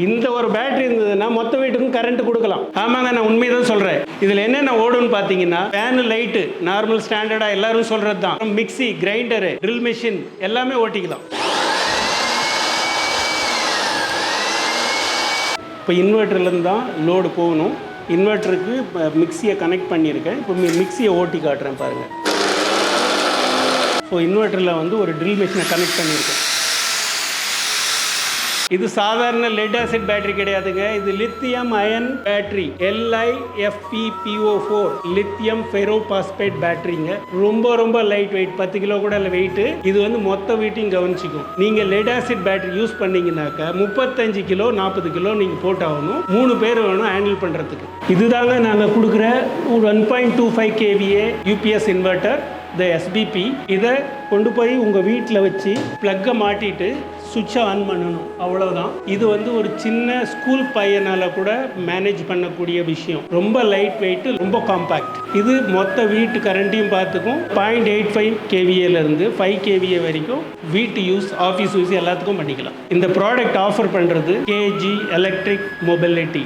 இந்த ஒரு பேட்டரி இருந்ததுன்னா மொத்த வீட்டுக்கும் கரண்ட் கொடுக்கலாம். ஆமாங்க, நான் உண்மையை தான் சொல்கிறேன். இதில் என்னென்ன ஓடுன்னு பார்த்தீங்கன்னா, ஃபேனு, லைட்டு நார்மல் ஸ்டாண்டர்டாக எல்லாரும் சொல்கிறது தான். மிக்சி, கிரைண்டரு, ட்ரில் மிஷின் எல்லாமே ஓட்டிக்கலாம். இப்போ இன்வெர்ட்டர்லேருந்து தான் லோடு போகணும். இன்வெர்ட்டருக்கு மிக்சியை கனெக்ட் பண்ணியிருக்கேன். இப்போ மிக்சியை ஓட்டி காட்டுறேன் பாருங்கள். ஸோ இன்வெர்ட்டரில் வந்து ஒரு ட்ரில் மிஷினை கனெக்ட் பண்ணியிருக்கேன். இது சாதாரண லெட் ஆசிட் பேட்டரி கிடையாதுங்க. இது lithium ion battery, LiFePO4 lithium ferrophosphate பேட்டரிங்க. ரொம்ப லைட் வெயிட், 10 கிலோ கூட இல்லை வெயிட்டு. இது வந்து மொத்த வெயிட்டையும் கவனிச்சிக்கும். நீங்கள் லெட் ஆசிட் பேட்டரி யூஸ் பண்ணீங்கன்னாக்கா 35 கிலோ 40 கிலோ நீங்கள் போட்டாகணும். 3 பேர் வேணும் ஹேண்டில் பண்ணுறதுக்கு. இதுதாங்க நாங்கள் கொடுக்குற 1.25 kVA UPS இன்வெர்ட்டர், இந்த SBP. இதை கொண்டு போய் உங்கள் வீட்டில் வச்சு ப்ளக்கை மாட்டிட்டு சுவிட்சை ஆன் பண்ணணும், அவ்வளோதான். இது வந்து ஒரு சின்ன ஸ்கூல் பையனால் கூட மேனேஜ் பண்ணக்கூடிய விஷயம். ரொம்ப லைட் வெயிட், ரொம்ப காம்பேக்ட். இது மொத்த வீட்டு கரண்ட்டையும் பார்த்துக்கும். 0.85 kVAலேருந்து 5 kVA வரைக்கும் வீட்டு யூஸ், ஆஃபீஸ் யூஸ் எல்லாத்துக்கும் பண்ணிக்கலாம். இந்த ப்ராடக்ட் ஆஃபர் பண்ணுறது KG எலக்ட்ரிக் மொபிலிட்டி.